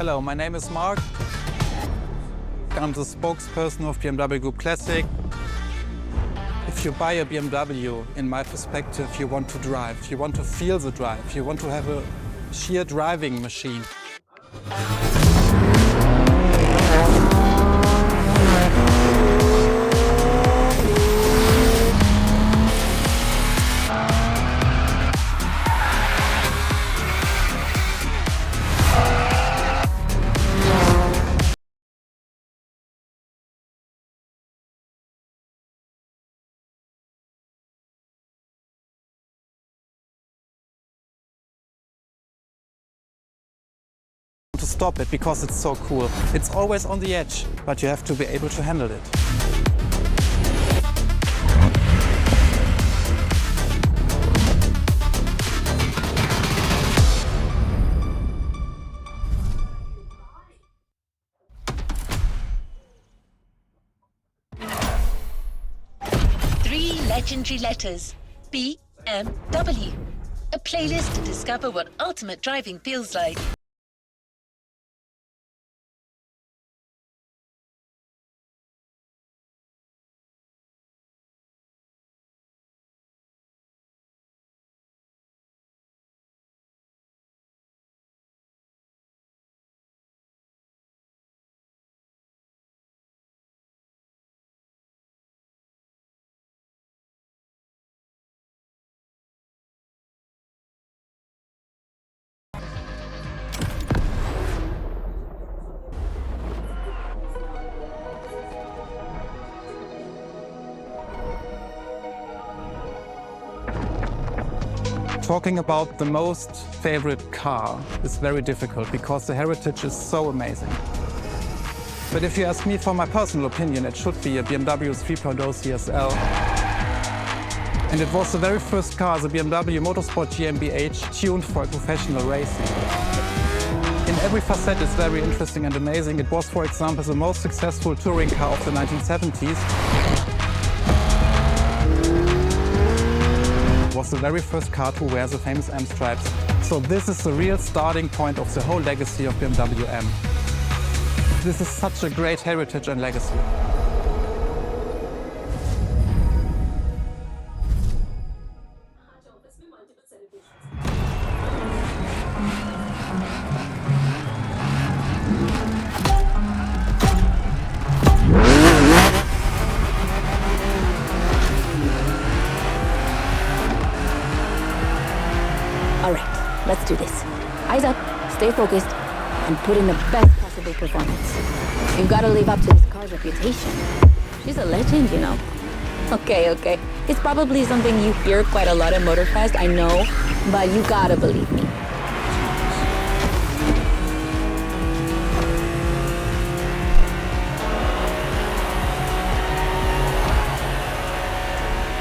Hello, my name is Mark. I'm the spokesperson of BMW Group Classic. If you buy a BMW, in my perspective, you want to drive. You want to feel the drive. You want to have a sheer driving machine. To stop it because it's so cool. It's always on the edge, but you have to be able to handle it. Three legendary letters. BMW. A playlist to discover what ultimate driving feels like. Talking about the most favorite car is very difficult because the heritage is so amazing. But if you ask me for my personal opinion, it should be a BMW 3.0 CSL. And it was the very first car, the BMW Motorsport GmbH, tuned for professional racing. In every facet it's very interesting and amazing. It was, for example, the most successful touring car of the 1970s. Was the very first car to wear the famous M stripes. So this is the real starting point of the whole legacy of BMW M. This is such a great heritage and legacy. All right, let's do this. Eyes up, stay focused, and put in the best possible performance. You've got to live up to this car's reputation. She's a legend, you know. Okay. It's probably something you hear quite a lot at Motorfest, I know, but you gotta believe me.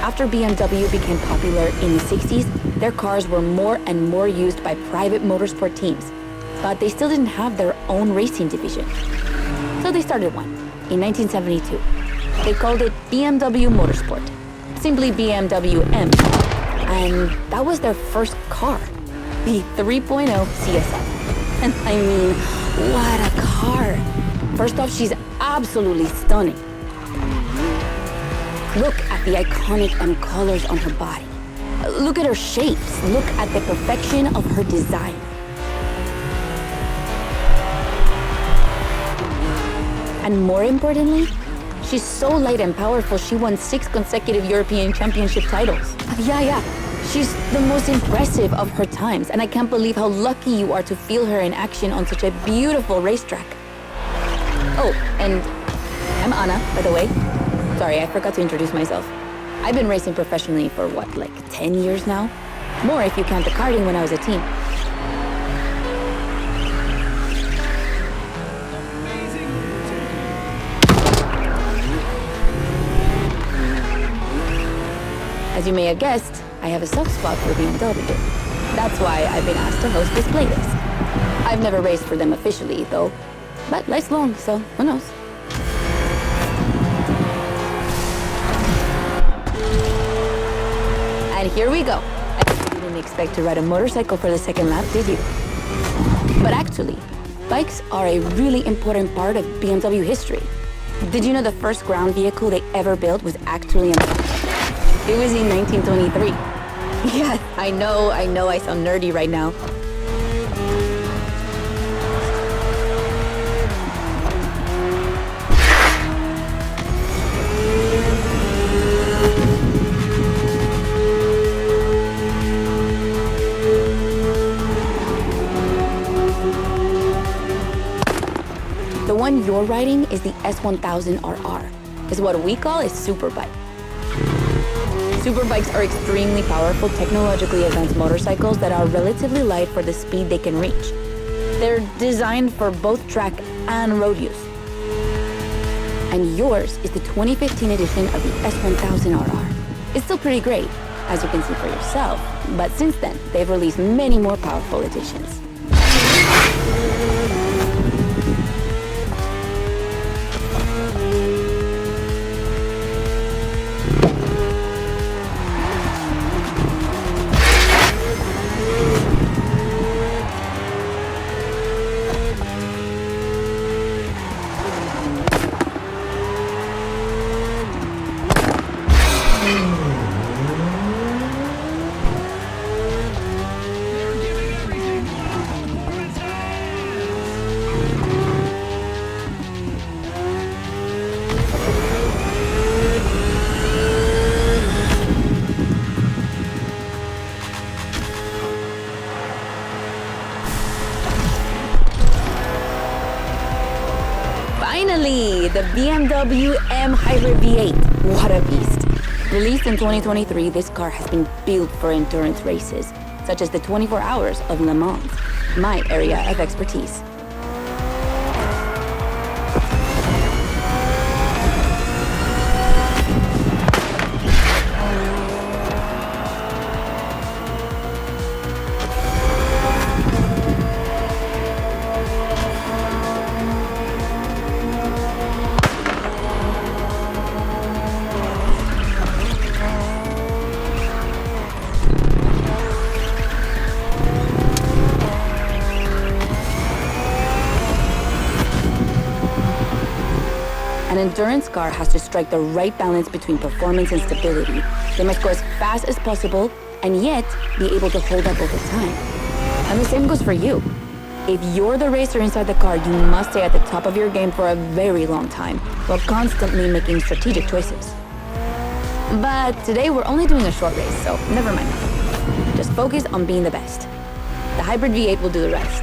After BMW became popular in the 60s, their cars were more and more used by private motorsport teams, but they still didn't have their own racing division. So they started one in 1972. They called it BMW Motorsport, simply BMW M, and that was their first car, the 3.0 CSL. And I mean, what a car! First off, she's absolutely stunning. Look at the iconic M colors on her body. Look at her shapes. Look at the perfection of her design. And more importantly, she's so light and powerful, she won 6 consecutive European Championship titles. Yeah. She's the most impressive of her times, and I can't believe how lucky you are to feel her in action on such a beautiful racetrack. Oh, and I'm Anna, by the way. Sorry, I forgot to introduce myself. I've been racing professionally for what, like 10 years now? More if you count the karting when I was a teen. As you may have guessed, I have a soft spot for BMW. That's why I've been asked to host this playlist. I've never raced for them officially, though, but life's long, so who knows? And here we go. I didn't expect to ride a motorcycle for the second lap, did you? But actually, Bikes are a really important part of BMW history. Did you know the first ground vehicle they ever built was actually a bike? It was in 1923. Yeah, I know, I sound nerdy right now. The one you're riding is the S1000RR. It's what we call a superbike. Superbikes are extremely powerful, technologically advanced motorcycles that are relatively light for the speed they can reach. They're designed for both track and road use. And yours is the 2015 edition of the S1000RR. It's still pretty great, as you can see for yourself, but since then, they've released many more powerful editions. Finally, the BMW M Hybrid V8. What a beast. Released in 2023, this car has been built for endurance races, such as the 24 Hours of Le Mans, my area of expertise. An endurance car has to strike the right balance between performance and stability. They must go as fast as possible and yet be able to hold up over time. And the same goes for you. If you're the racer inside the car, you must stay at the top of your game for a very long time while constantly making strategic choices. But today we're only doing a short race, so never mind that. Just focus on being the best. The Hybrid V8 will do the rest.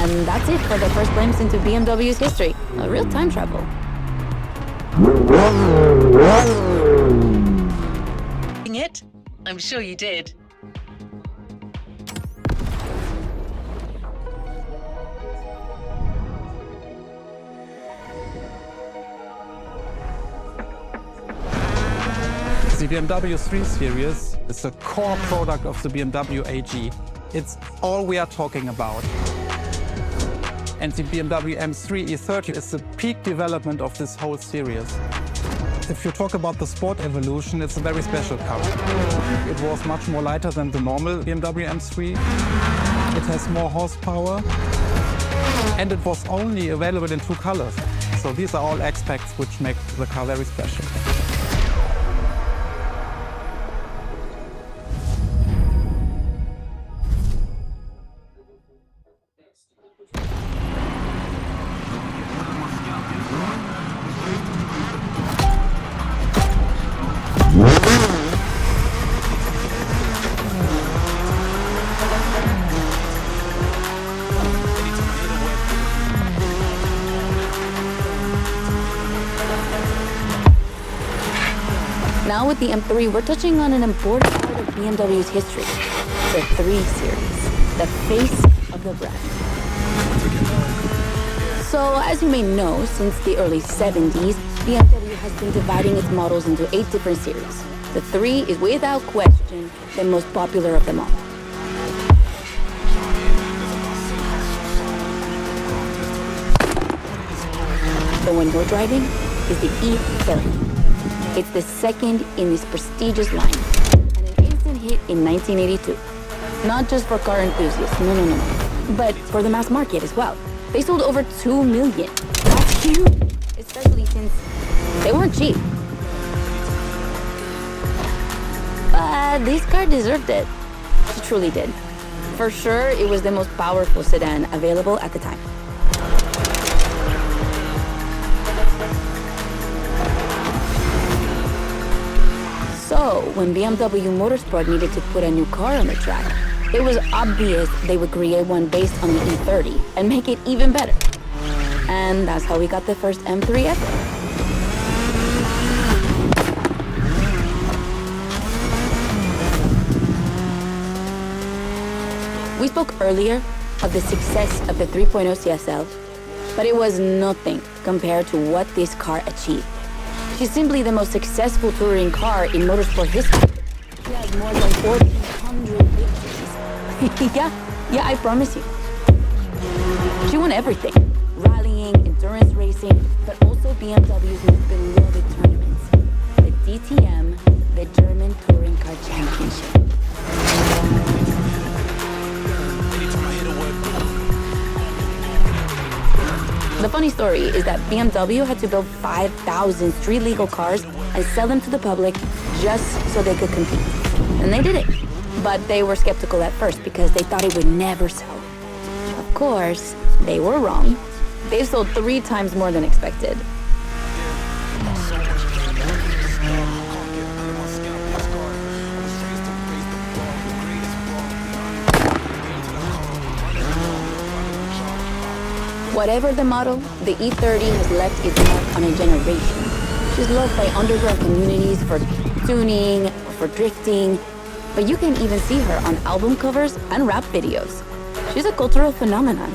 And that's it for the first glimpse into BMW's history. A real time travel. It? I'm sure you did. The BMW 3 Series is the core product of the BMW AG. It's all we are talking about. And the BMW M3 E30 is the peak development of this whole series. If you talk about the sport evolution, it's a very special car. It was much more lighter than the normal BMW M3. It has more horsepower. And it was only available in 2 colors. So these are all aspects which make the car very special. Now with the M3, we're touching on an important part of BMW's history. the 3 Series, the face of the brand. So, as you may know, since the early 70s, BMW has been dividing its models into 8 different series. The 3 is without question the most popular of them all. The one you're driving is the E30. It's the second in this prestigious line, and an instant hit in 1982. Not just for car enthusiasts, no, but for the mass market as well. They sold over 2 million. That's huge, especially since they weren't cheap. But this car deserved it. She truly did. For sure, it was the most powerful sedan available at the time. So, when BMW Motorsport needed to put a new car on the track, it was obvious they would create one based on the E30 and make it even better. And that's how we got the first M3 ever. We spoke earlier of the success of the 3.0 CSL, but it was nothing compared to what this car achieved. She's simply the most successful touring car in motorsport history. She has more than 1,400 victories. yeah, I promise you. She won everything. Rallying, endurance racing, but also BMW's most beloved tournaments. The DTM, the German Touring Car Championship. The funny story is that BMW had to build 5,000 street-legal cars and sell them to the public just so they could compete. And they did it. But they were skeptical at first because they thought it would never sell. Of course, they were wrong. They sold 3 times more than expected. Whatever the model, the E30 has left its mark on a generation. She's loved by underground communities for tuning, for drifting, but you can even see her on album covers and rap videos. She's a cultural phenomenon.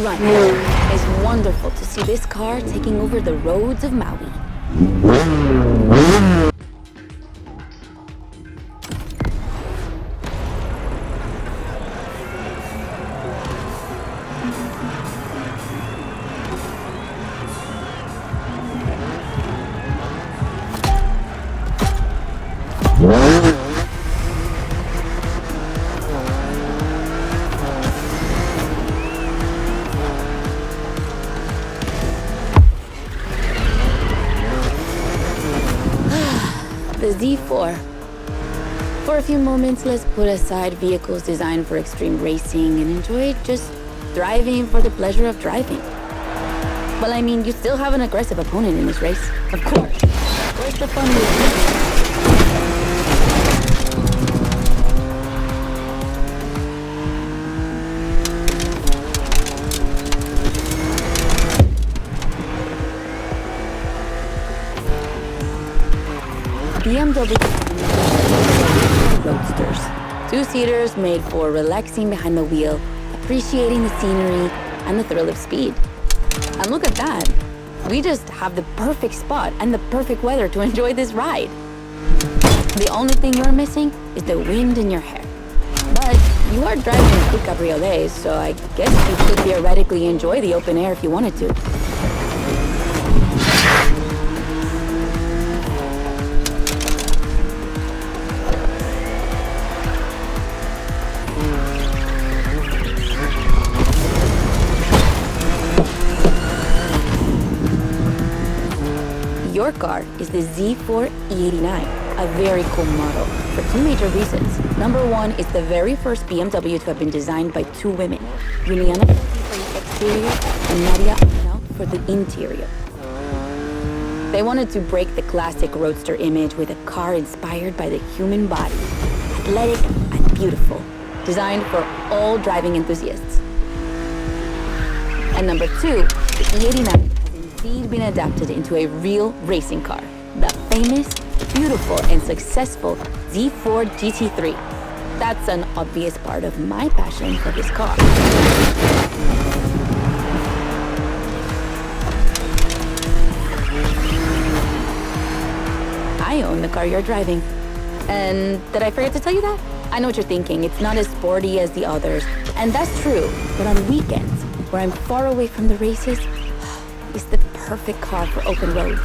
Run. It's wonderful to see this car taking over the roads of Maui. The Z4. For a few moments, let's put aside vehicles designed for extreme racing and enjoy just driving for the pleasure of driving. Well, I mean, you still have an aggressive opponent in this race. Of course. Where's the fun with it? BMW Roadsters. 2-seaters made for relaxing behind the wheel, appreciating the scenery and the thrill of speed. And look at that. We just have the perfect spot and the perfect weather to enjoy this ride. The only thing you're missing is the wind in your hair. But you are driving 2 cabriolets, so I guess you could theoretically enjoy the open air if you wanted to. Your car is the Z4 E89. a very cool model for two major reasons. Number one, it's the very first BMW to have been designed by two women, Juliana for the exterior and Nadia for the interior. They wanted to break the classic roadster image with a car inspired by the human body, athletic and beautiful, designed for all driving enthusiasts. And number two, the E89 has indeed been adapted into a real racing car, the famous, beautiful, and successful Z4 GT3. That's an obvious part of my passion for this car. I own the car you're driving. And did I forget to tell you that? I know what you're thinking. It's not as sporty as the others. And that's true. But on weekends, where I'm far away from the races, it's the perfect car for open roads.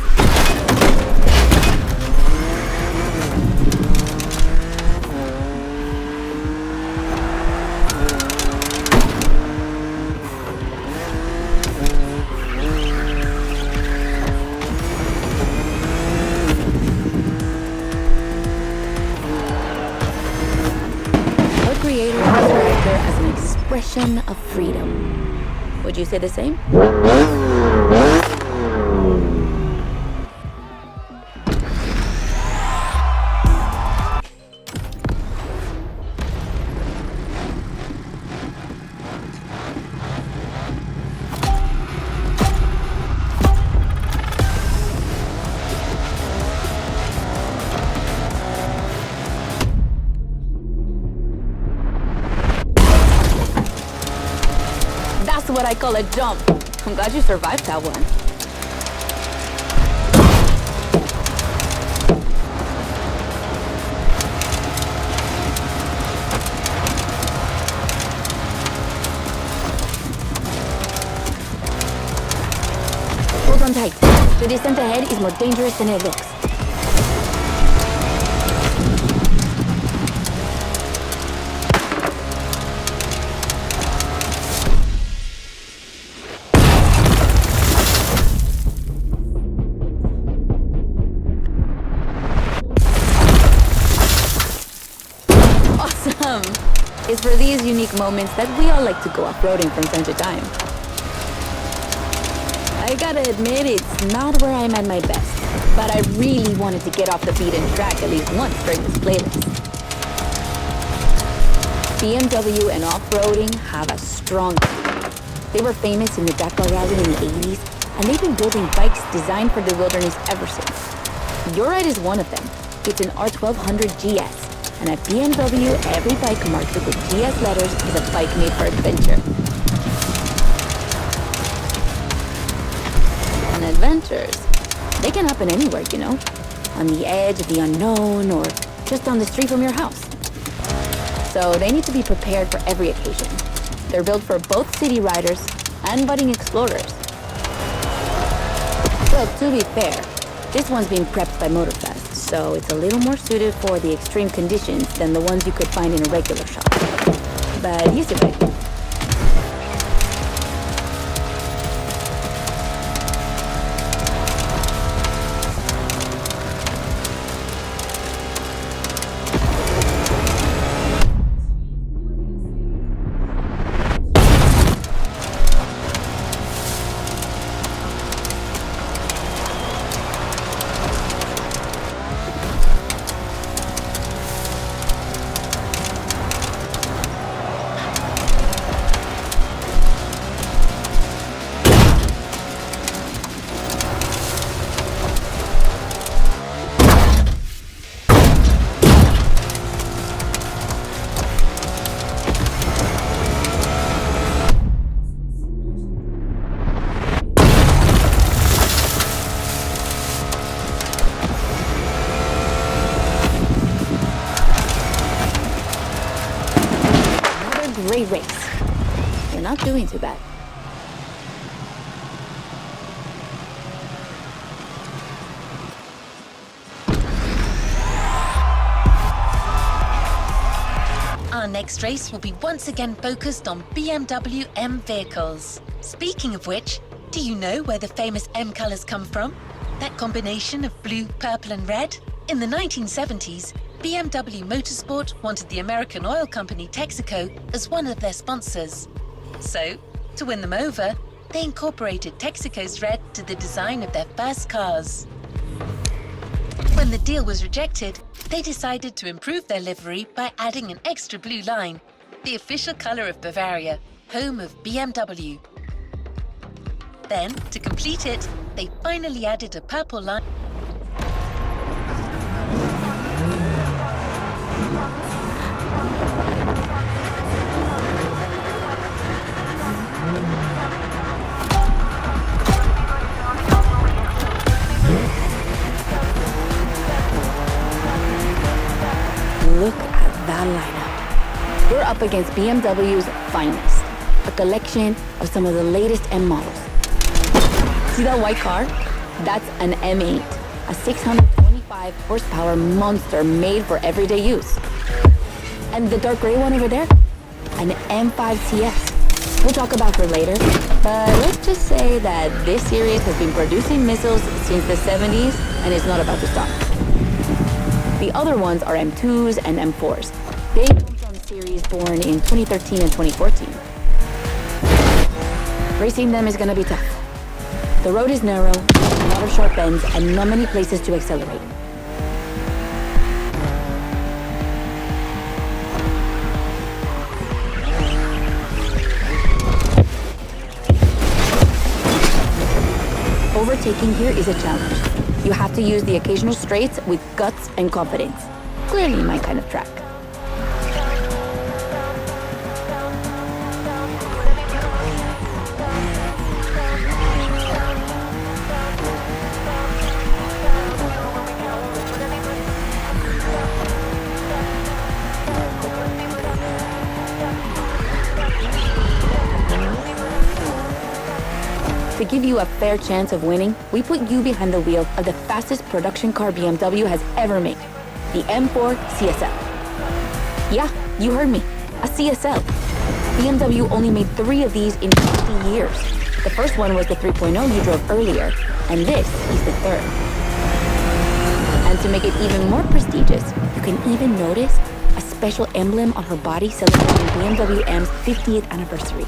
Creator described her as an expression of freedom. Would you say the same? That's what I call a jump. I'm glad you survived that one. Hold on tight. The descent ahead is more dangerous than it looks. It's for these unique moments that we all like to go off-roading from time to time. I gotta admit, it's not where I'm at my best, but I really wanted to get off the beaten track at least once during this playlist. BMW and off-roading have a strong team. They were famous in the Dakar Rally in the 80s, and they've been building bikes designed for the wilderness ever since. Your ride is one of them. It's an R1200 GS. And at BMW, every bike marked with the GS letters is a bike made for adventure. And adventures, they can happen anywhere, you know? On the edge of the unknown or just on the street from your house. So they need to be prepared for every occasion. They're built for both city riders and budding explorers. But to be fair, this one's being prepped by Motorfest, so it's a little more suited for the extreme conditions than the ones you could find in a regular shop. But you survived. Great race. You're not doing too bad. Our next race will be once again focused on BMW M vehicles. Speaking of which, do you know where the famous M colours come from? That combination of blue, purple and red? In the 1970s, BMW Motorsport wanted the American oil company Texaco as one of their sponsors. So, to win them over, they incorporated Texaco's red to the design of their first cars. When the deal was rejected, they decided to improve their livery by adding an extra blue line, the official color of Bavaria, home of BMW. Then, to complete it, they finally added a purple line. Look at that lineup. We're up against BMW's finest, a collection of some of the latest M models. See that white car? That's an M8, a 625 horsepower monster made for everyday use. And the dark gray one over there? An M5 CS. We'll talk about her later, but let's just say that this series has been producing missiles since the 70s and is not about to stop. The other ones are M2s and M4s. They come from series born in 2013 and 2014. Racing them is gonna be tough. The road is narrow, a lot of sharp bends, and not many places to accelerate. Overtaking here is a challenge. You have to use the occasional straights with guts and confidence. Clearly my kind of track. To give you a fair chance of winning, we put you behind the wheel of the fastest production car BMW has ever made, the M4 CSL. Yeah, you heard me, a CSL. BMW only made 3 of these in 50 years. The first one was the 3.0 you drove earlier, and this is the third. And to make it even more prestigious, you can even notice a special emblem on her body celebrating BMW M's 50th anniversary.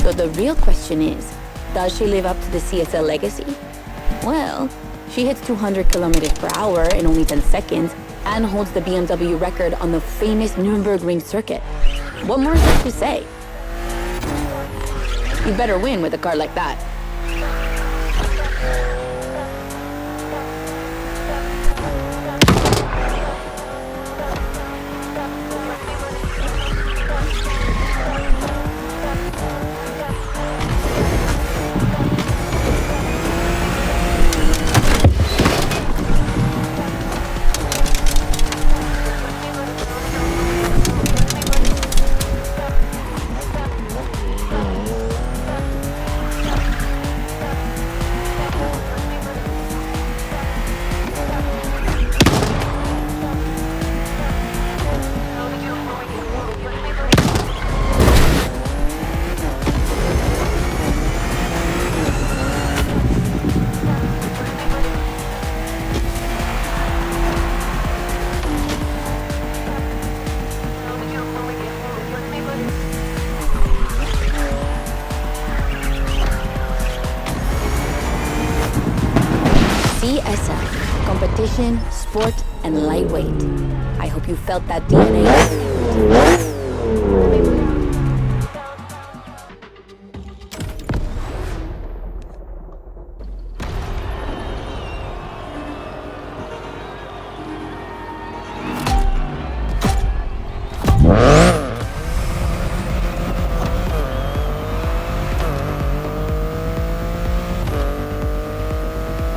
So the real question is, does she live up to the CSL legacy? Well, she hits 200 kilometers per hour in only 10 seconds and holds the BMW record on the famous Nürburgring circuit. What more is there to say? You better win with a car like that. CSL, competition, sport, and lightweight. I hope you felt that DNA.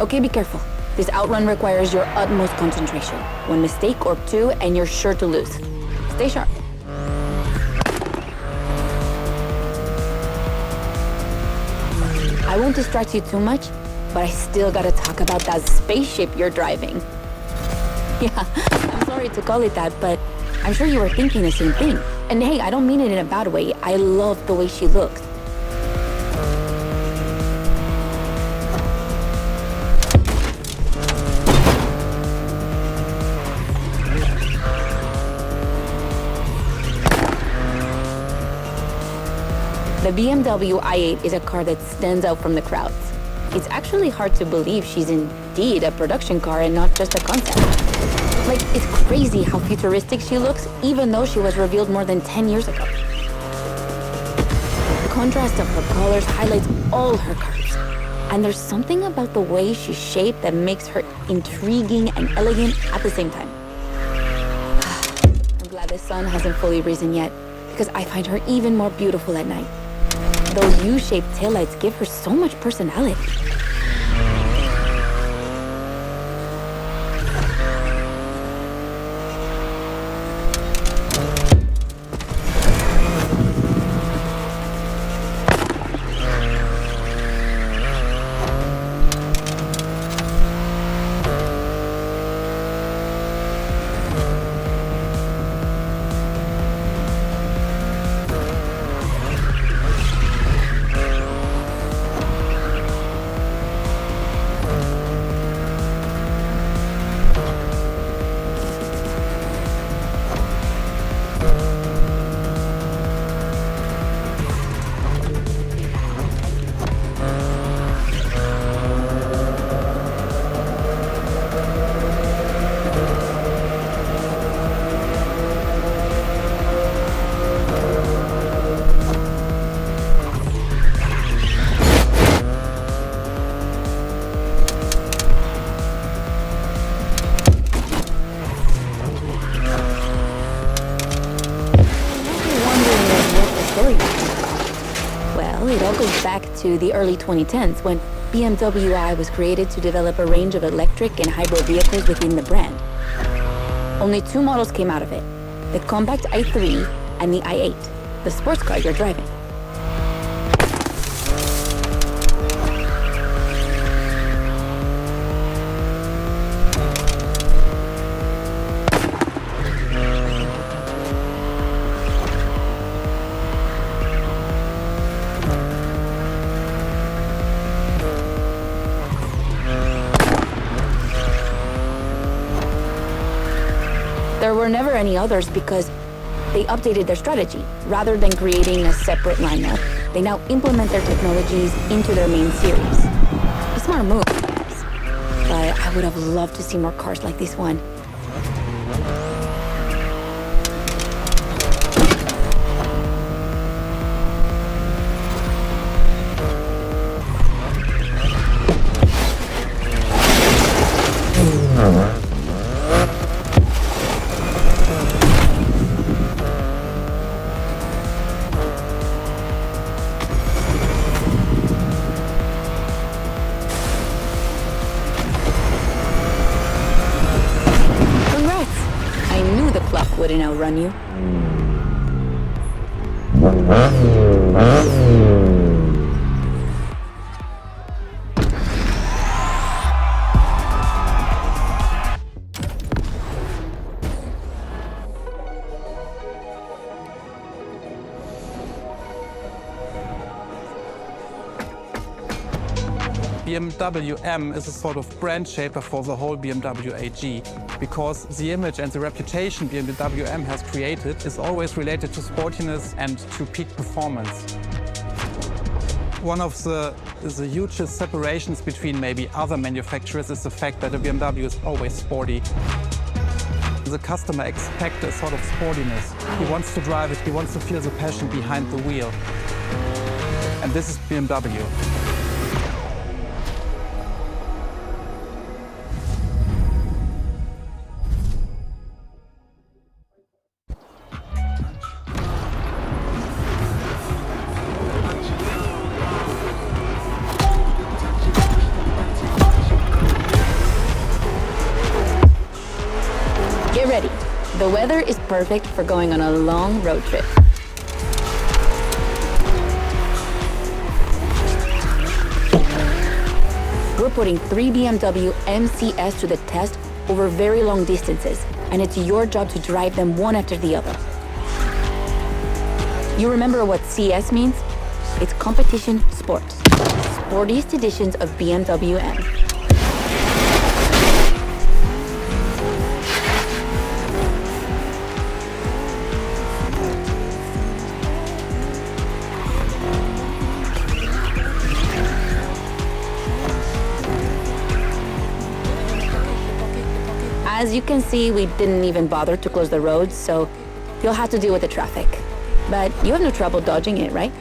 Okay, be careful. This outrun requires your utmost concentration. One mistake or two, and you're sure to lose. Stay sharp. I won't distract you too much, but I still gotta talk about that spaceship you're driving. Yeah, I'm sorry. sorry to call it that, but I'm sure you were thinking the same thing. And hey, I don't mean it in a bad way. I love the way she looks. The BMW i8 is a car that stands out from the crowds. It's actually hard to believe she's indeed a production car and not just a concept. Like, it's crazy how futuristic she looks, even though she was revealed more than 10 years ago. The contrast of her colors highlights all her curves. And there's something about the way she's shaped that makes her intriguing and elegant at the same time. I'm glad the sun hasn't fully risen yet, because I find her even more beautiful at night. Those U-shaped taillights give her so much personality. It all goes back to the early 2010s when BMW i was created to develop a range of electric and hybrid vehicles within the brand. Only 2 models came out of it, the compact i3 and the i8, the sports car you're driving. There were never any others because they updated their strategy. Rather than creating a separate lineup, they now implement their technologies into their main series. A smart move, but I would have loved to see more cars like this one. Wouldn't outrun you. BMW M is a sort of brand shaper for the whole BMW AG, because the image and the reputation BMW M has created is always related to sportiness and to peak performance. One of the hugest separations between maybe other manufacturers is the fact that a BMW is always sporty. The customer expects a sort of sportiness. He wants to drive it, he wants to feel the passion behind the wheel. And this is BMW. Get ready. The weather is perfect for going on a long road trip. We're putting 3 BMW MCs to the test over very long distances, and it's your job to drive them one after the other. You remember what CS means? It's competition sports. Sportiest editions of BMW M. As you can see, we didn't even bother to close the roads, so you'll have to deal with the traffic. But you have no trouble dodging it, right?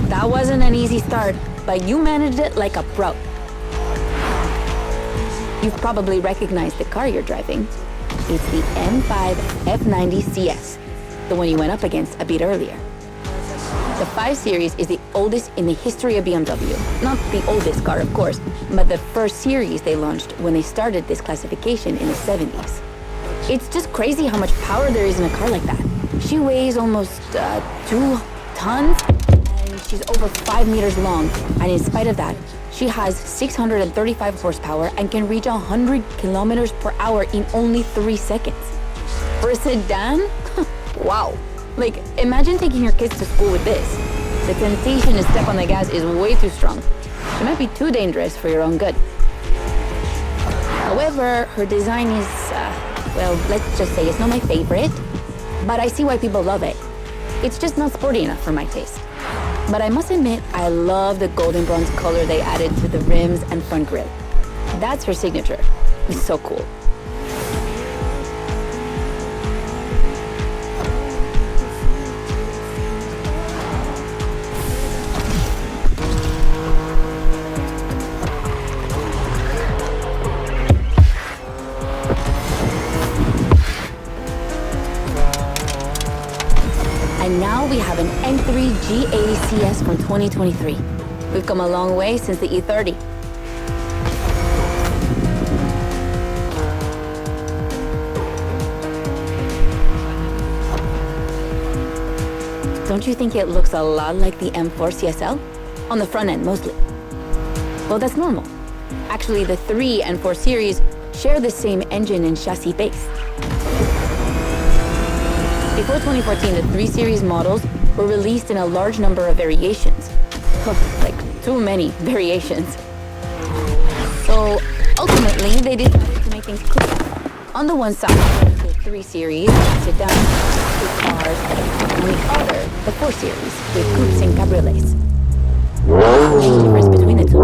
That wasn't an easy start, but you managed it like a pro. You've probably recognized the car you're driving. It's the M5 F90 CS, the one you went up against a bit earlier. The 5 Series is the oldest in the history of BMW. Not the oldest car, of course, but the first series they launched when they started this classification in the 70s. It's just crazy how much power there is in a car like that. She weighs almost 2 tons, and she's over 5 meters long. And in spite of that, she has 635 horsepower and can reach 100 kilometers per hour in only 3 seconds. For a sedan? Wow. Like, imagine taking your kids to school with this. The temptation to step on the gas is way too strong. It might be too dangerous for your own good. However, her design is, well, let's just say it's not my favorite, but I see why people love it. It's just not sporty enough for my taste. But I must admit, I love the golden bronze color they added to the rims and front grille. That's her signature. It's so cool. And now we have an M3 G80 CS from 2023. We've come a long way since the E30. Don't you think it looks a lot like the M4 CSL? On the front end, mostly. Well, that's normal. Actually, the 3 and 4 Series share the same engine and chassis base. Before 2014, the 3 Series models were released in a large number of variations. Like, too many variations. So, ultimately, they decided to make things clear. On the one side, the 3 Series, sedan, with cars, and on the other, the 4 Series, with coupes and cabriolets. What's the difference between the two?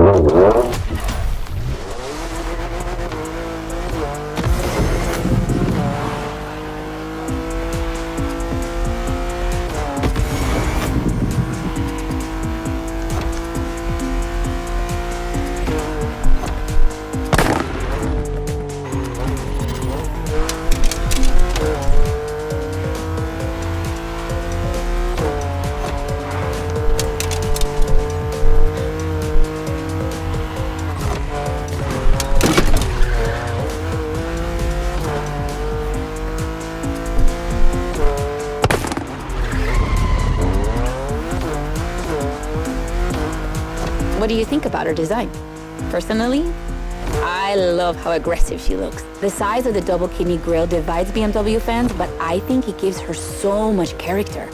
What do you think about her design? Personally, I love how aggressive she looks. The size of the double kidney grille divides BMW fans, but I think it gives her so much character.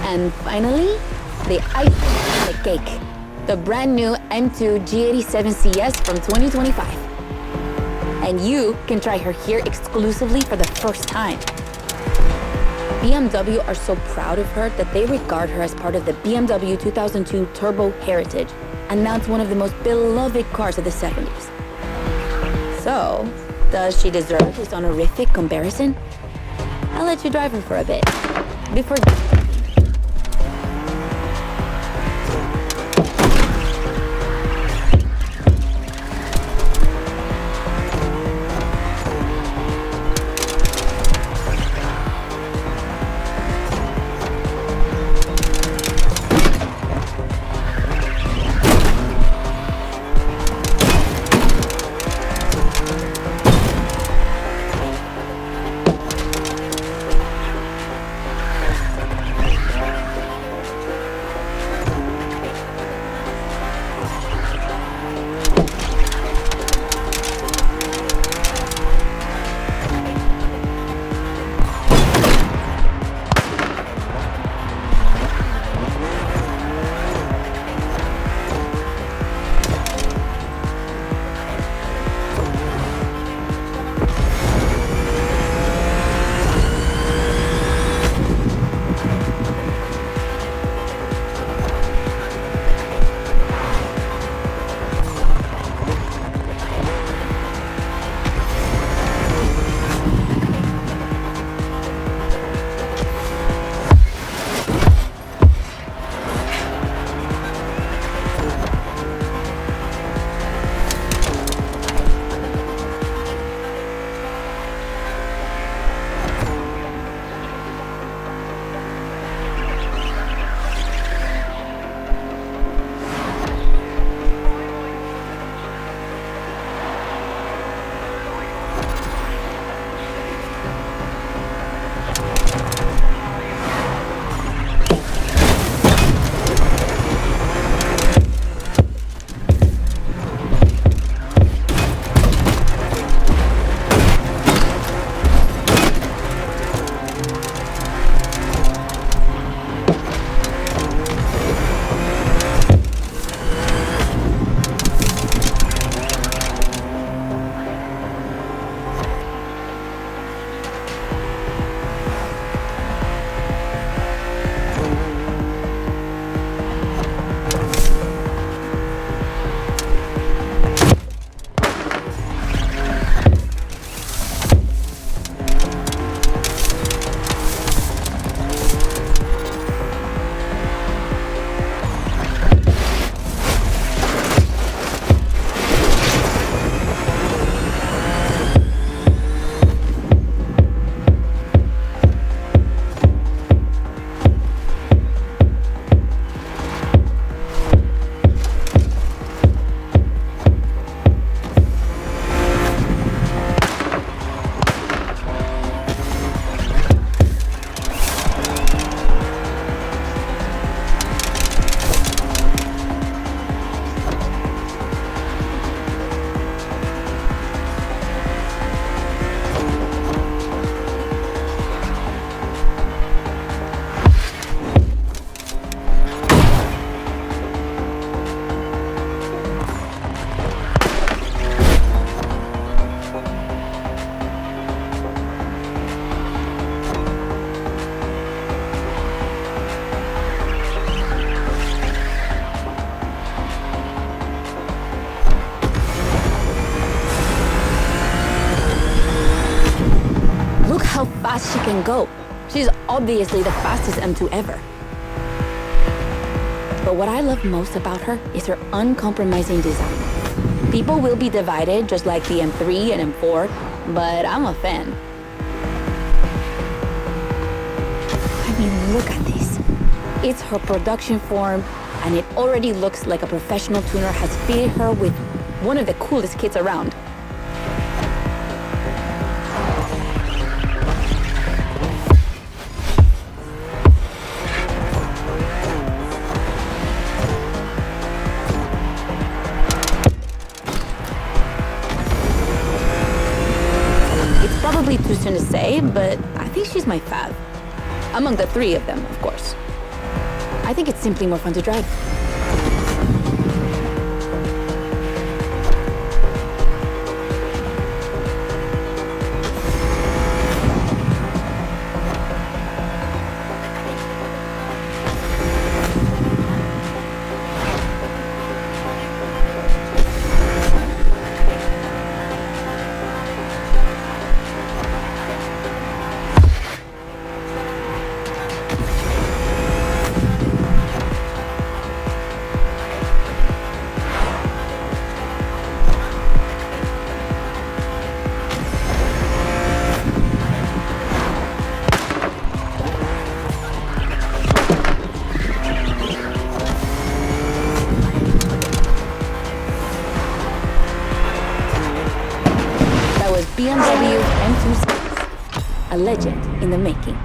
And finally, the icing on the cake, the brand new M2 G87 CS from 2025. And you can try her here exclusively for the first time. BMW are so proud of her that they regard her as part of the BMW 2002 Turbo Heritage, and now it's one of the most beloved cars of the 70s. So, Does she deserve this honorific comparison? I'll let you drive her for a bit. Before... fast she can go. She's obviously the fastest M2 ever. But what I love most about her is her uncompromising design. People will be divided just like the M3 and M4, but I'm a fan. I mean, look at this. It's her production form, and it already looks like a professional tuner has fitted her with one of the coolest kits around. It's probably too soon to say, but I think she's my fave. Among the three of them, of course. I think it's simply more fun to drive. BMW M2 space, a legend in the making.